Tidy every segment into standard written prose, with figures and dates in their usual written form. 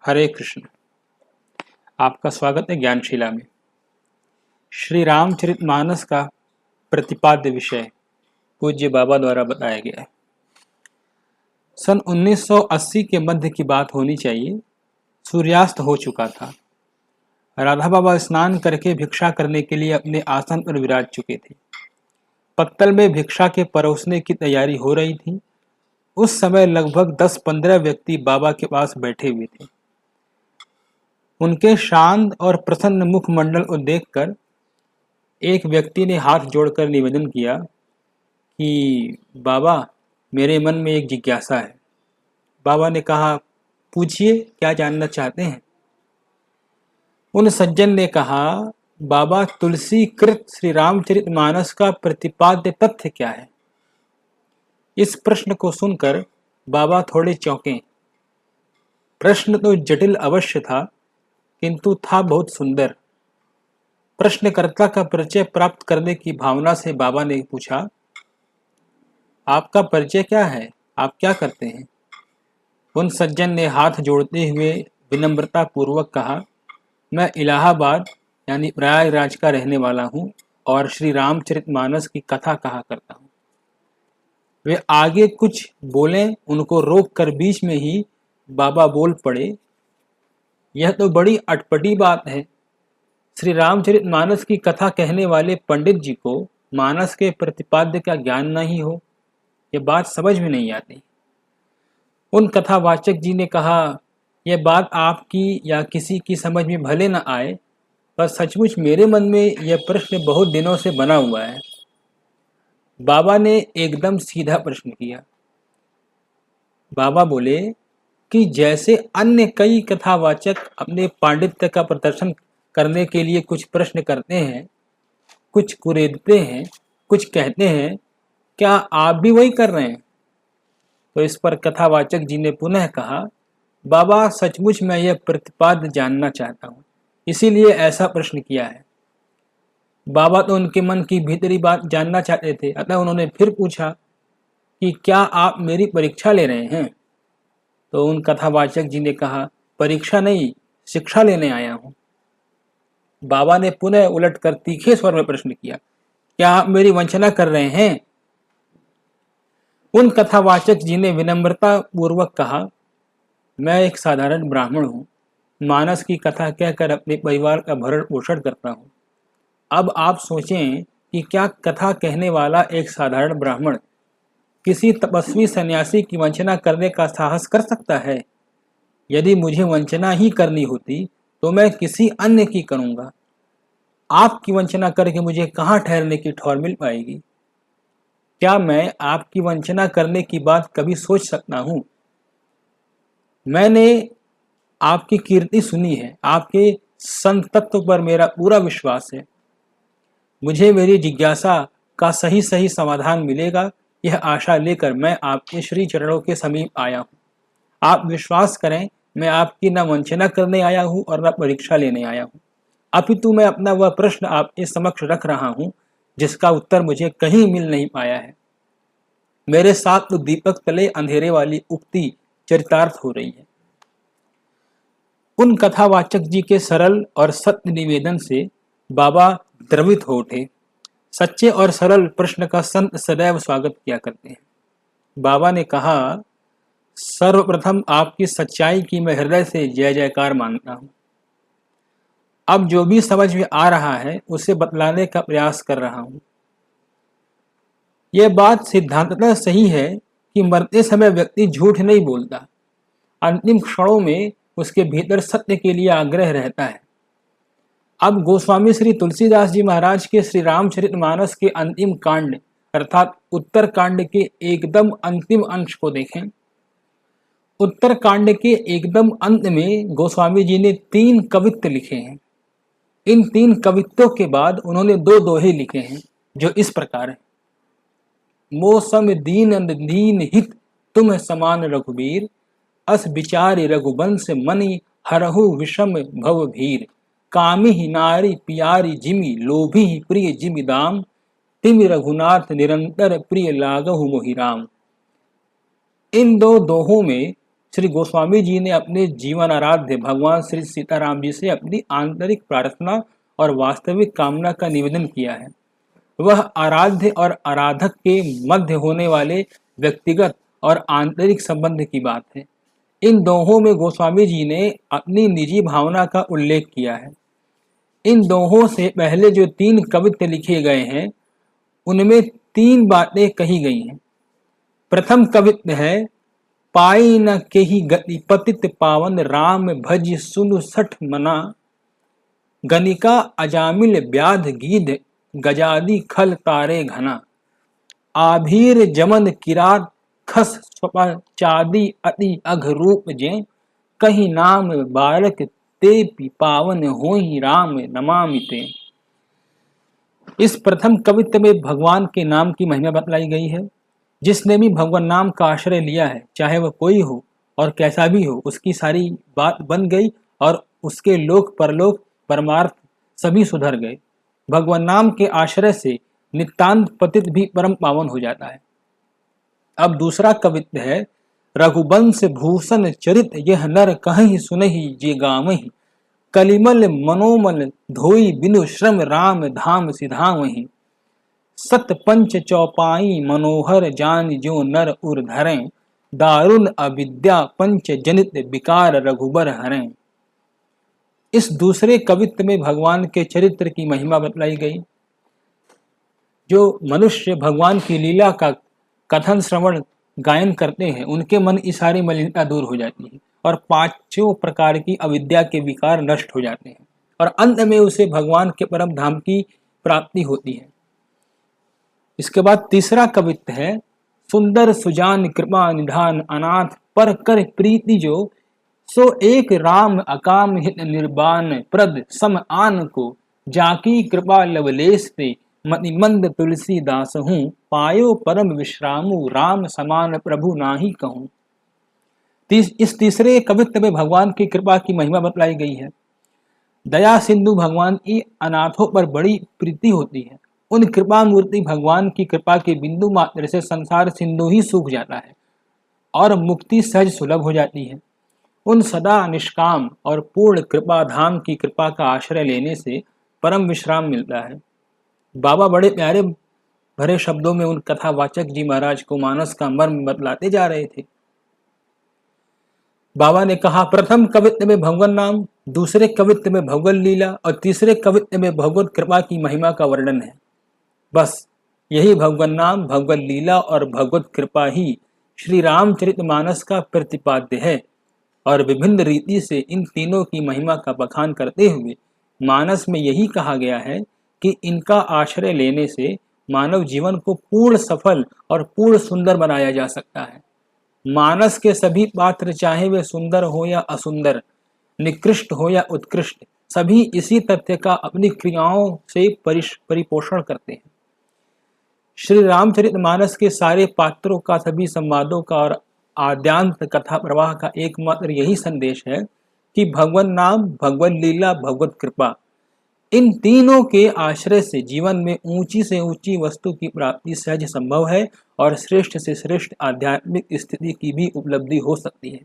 हरे कृष्ण। आपका स्वागत है ज्ञानशिला में। श्री रामचरितमानस का प्रतिपाद्य विषय पूज्य बाबा द्वारा बताया गया है। सन 1980 के मध्य की बात होनी चाहिए। सूर्यास्त हो चुका था। राधा बाबा स्नान करके भिक्षा करने के लिए अपने आसन पर विराज चुके थे। पत्तल में भिक्षा के परोसने की तैयारी हो रही थी। उस समय लगभग 10-15 व्यक्ति बाबा के पास बैठे हुए थे। उनके शांत और प्रसन्न मुखमंडल को देखकर एक व्यक्ति ने हाथ जोड़कर निवेदन किया कि बाबा, मेरे मन में एक जिज्ञासा है। बाबा ने कहा, पूछिए, क्या जानना चाहते हैं? उन सज्जन ने कहा, बाबा, तुलसी कृत श्री रामचरितमानस का प्रतिपाद्य तथ्य क्या है? इस प्रश्न को सुनकर बाबा थोड़े चौंके। प्रश्न तो जटिल अवश्य था, किंतु था बहुत सुंदर। प्रश्नकर्ता का परिचय प्राप्त करने की भावना से बाबा ने पूछा, आपका परिचय क्या है? आप क्या करते हैं? उन सज्जन ने हाथ जोड़ते हुए विनम्रता पूर्वक कहा, मैं इलाहाबाद यानी प्रयागराज का रहने वाला हूँ और श्री रामचरितमानस की कथा कहा करता हूँ। वे आगे कुछ बोले, उनको रोक कर बीच में ही बाबा बोल पड़े, यह तो बड़ी अटपटी बात है। श्री रामचरितमानस की कथा कहने वाले पंडित जी को मानस के प्रतिपाद्य का ज्ञान नहीं हो, यह बात समझ में नहीं आती। उन कथावाचक जी ने कहा, यह बात आपकी या किसी की समझ में भले न आए, पर सचमुच मेरे मन में यह प्रश्न बहुत दिनों से बना हुआ है। बाबा ने एकदम सीधा प्रश्न किया। बाबा बोले कि जैसे अन्य कई कथावाचक अपने पांडित्य का प्रदर्शन करने के लिए कुछ प्रश्न करते हैं, कुछ कुरेदते हैं, कुछ कहते हैं, क्या आप भी वही कर रहे हैं? तो इस पर कथावाचक जी ने पुनः कहा, बाबा, सचमुच मैं यह प्रतिपाद्य जानना चाहता हूँ, इसीलिए ऐसा प्रश्न किया है। बाबा तो उनके मन की भीतरी बात जानना चाहते थे, अतः उन्होंने फिर पूछा कि क्या आप मेरी परीक्षा ले रहे हैं? तो उन कथावाचक जी ने कहा, परीक्षा नहीं, शिक्षा लेने आया हूँ। बाबा ने पुनः उलटकर तीखे स्वर में प्रश्न किया, क्या आप मेरी वंचना कर रहे हैं? उन कथावाचक जी ने विनम्रता पूर्वक कहा, मैं एक साधारण ब्राह्मण हूँ, मानस की कथा कहकर अपने परिवार का भरण पोषण करता हूँ। अब आप सोचें कि क्या कथा कहने वाला एक साधारण ब्राह्मण किसी तपस्वी सन्यासी की वंचना करने का साहस कर सकता है? यदि मुझे वंचना ही करनी होती तो मैं किसी अन्य की करूंगा। आपकी वंचना करके मुझे कहाँ ठहरने की ठौर मिल पाएगी? क्या मैं आपकी वंचना करने की बात कभी सोच सकता हूँ? मैंने आपकी कीर्ति सुनी है, आपके संत तत्व पर मेरा पूरा विश्वास है। मुझे मेरी जिज्ञासा का सही सही समाधान मिलेगा, यह आशा लेकर मैं आपके श्री चरणों के समीप आया हूँ। आप विश्वास करें, मैं आपकी न वंचना करने आया हूँ और न परीक्षा लेने आया हूँ, अपितु मैं अपना वह प्रश्न आपके समक्ष रख रहा हूँ जिसका उत्तर मुझे कहीं मिल नहीं पाया है। मेरे साथ तो दीपक तले अंधेरे वाली उक्ति चरितार्थ हो रही है। उन कथावाचक जी के सरल और सत्य निवेदन से बाबा द्रवित हो उठे। सच्चे और सरल प्रश्न का संत सदैव स्वागत किया करते हैं। बाबा ने कहा, सर्वप्रथम आपकी सच्चाई की मैं हृदय से जय जयकार मानता हूँ। अब जो भी समझ में आ रहा है उसे बतलाने का प्रयास कर रहा हूँ। यह बात सिद्धांततः सही है कि मरते समय व्यक्ति झूठ नहीं बोलता। अंतिम क्षणों में उसके भीतर सत्य के लिए आग्रह रहता है। अब गोस्वामी श्री तुलसीदास जी महाराज के श्री रामचरितमानस के अंतिम कांड अर्थात उत्तर कांड के एकदम अंतिम अंश को देखें। उत्तर कांड के एकदम अंत में गोस्वामी जी ने 3 कवित्त लिखे हैं। इन 3 कवित्तों के बाद उन्होंने 2 दोहे लिखे हैं जो इस प्रकार है। मौसम दीन दीन हित तुम समान रघुबीर, अस विचारि रघुवंश मनि हरहु विषम भव भीर, कामी ही नारी पियारी जिमि लोभी ही प्रिय जिमि दाम, तिमि रघुनाथ निरंतर प्रिय लागहु मोहि राम। इन 2 दोहों में श्री गोस्वामी जी ने अपने जीवन आराध्य भगवान श्री सीताराम जी से अपनी आंतरिक प्रार्थना और वास्तविक कामना का निवेदन किया है। वह आराध्य और आराधक के मध्य होने वाले व्यक्तिगत और आंतरिक संबंध की बात है। इन दोहों में गोस्वामी जी ने अपनी निजी भावना का उल्लेख किया है। इन दोहों से पहले जो 3 कवित्त लिखे गए हैं उनमें 3 बातें कही गई हैं। प्रथम कवित्त है, पाई न केहि गति पतित पावन राम भज सुनु सठ मना, गनिका अजामिल व्याध गीध गजादि खल तारे घना, आभीर जमन किरात खस स्वपा चादी अति अघ रूप जे, कही नाम बालक ते पावन होई राम नमामि ते। इस प्रथम कवित्त में भगवान के नाम की महिमा बतलाई गई है। जिसने भी भगवान नाम का आश्रय लिया है, चाहे वह कोई हो और कैसा भी हो, उसकी सारी बात बन गई और उसके लोक परलोक परमार्थ सभी सुधर गए। भगवान नाम के आश्रय से नितांत पतित भी परम पावन हो जाता है। अब दूसरा कवित्त है, रघुवंश भूषण चरित यह नर कहीं सुनहि जे गावहि, कलिमल मनोमल धोई बिनु श्रम राम धाम सिधावहि, सत पंच चौपाई मनोहर जान जो नर उर धरें, दारुण अविद्या पंच जनित विकार रघुबर हरें। इस दूसरे कवित्त में भगवान के चरित्र की महिमा बतलाई गई। जो मनुष्य भगवान की लीला का कथन श्रवण गायन करते हैं, उनके मन की सारी मलिनता दूर हो जाती है और 5 प्रकार की अविद्या के विकार नष्ट हो जाते हैं और अंत में उसे भगवान के परम धाम की प्राप्ति होती है। इसके बाद तीसरा कवित्त है, सुंदर सुजान कृपा निधान अनाथ पर कर प्रीति जो, सो एक राम अकाम हित निर्बान प्रद सम आन को, जाकी कृपा लवलेश ते मतिमंद तुलसी दास हूँ, पायो परम विश्रामु राम समान प्रभु नाही कहूँ। इस तीसरे कवित्त में भगवान की कृपा की महिमा बतलाई गई है। दया सिंधु भगवान की अनाथों पर बड़ी प्रीति होती है। उन कृपा मूर्ति भगवान की कृपा के बिंदु मात्र से संसार सिंधु ही सूख जाता है और मुक्ति सहज सुलभ हो जाती है। उन सदा निष्काम और पूर्ण कृपा धाम की कृपा का आश्रय लेने से परम विश्राम मिलता है। बाबा बड़े प्यारे भरे शब्दों में उन कथावाचक जी महाराज को मानस का मर्म बतलाते जा रहे थे। बाबा ने कहा, प्रथम कवित्त में भगवान नाम, दूसरे कवित्त में भगवत लीला और तीसरे कवित्त में भगवत कृपा की महिमा का वर्णन है। बस यही भगवान नाम, भगवत लीला और भगवत कृपा ही श्री रामचरितमानस का प्रतिपाद्य है और विभिन्न रीति से इन तीनों की महिमा का बखान करते हुए मानस में यही कहा गया है कि इनका आश्रय लेने से मानव जीवन को पूर्ण सफल और पूर्ण सुंदर बनाया जा सकता है। मानस के सभी पात्र, चाहे वे सुंदर हो या असुंदर, निकृष्ट हो या उत्कृष्ट, सभी इसी तथ्य का अपनी क्रियाओं से परिपोषण करते हैं। श्री रामचरितमानस के सारे पात्रों का, सभी संवादों का और आद्यांत कथा प्रवाह का एकमात्र यही संदेश है कि भगवान नाम, भगवत लीला, भगवत कृपा, इन तीनों के आश्रय से जीवन में ऊंची से ऊंची वस्तु की प्राप्ति सहज संभव है और श्रेष्ठ से श्रेष्ठ आध्यात्मिक स्थिति की भी उपलब्धि हो सकती है।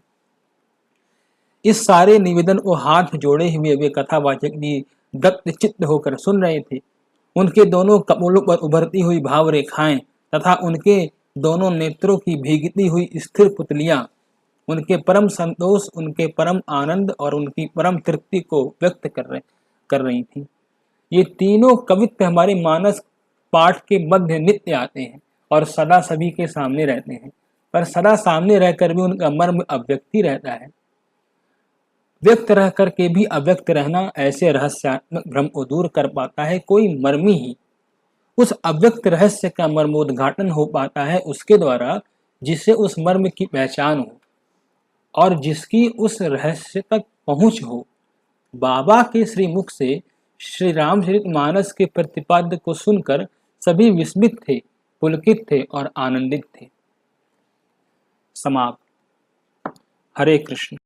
इस सारे निवेदन को हाथ जोड़े हुए वे कथावाचक भी दत्त चित्त होकर सुन रहे थे। उनके दोनों कपोलों पर उभरती हुई भाव रेखाएं तथा उनके दोनों नेत्रों की भीगती हुई स्थिर पुतलियां उनके परम संतोष, उनके परम आनंद और उनकी परम तृप्ति को व्यक्त कर रही थी। ये तीनों कवित्त हमारे मानस पाठ के मध्य नित्य आते हैं और सदा सभी के सामने रहते हैं, पर सदा सामने रहकर भी उनका मर्म अव्यक्त ही रहता है। व्यक्त रह करके भी अव्यक्त रहना ऐसे रहस्यात्मक भ्रम को दूर कर पाता है कोई मर्मी ही। उस अव्यक्त रहस्य का मर्मोद्घाटन हो पाता है उसके द्वारा जिसे उस मर्म की पहचान हो और जिसकी उस रहस्य तक पहुंच हो। बाबा के श्रीमुख से श्री रामचरितमानस के प्रतिपाद्य को सुनकर सभी विस्मित थे, पुलकित थे और आनंदित थे। समाप्त। हरे कृष्ण।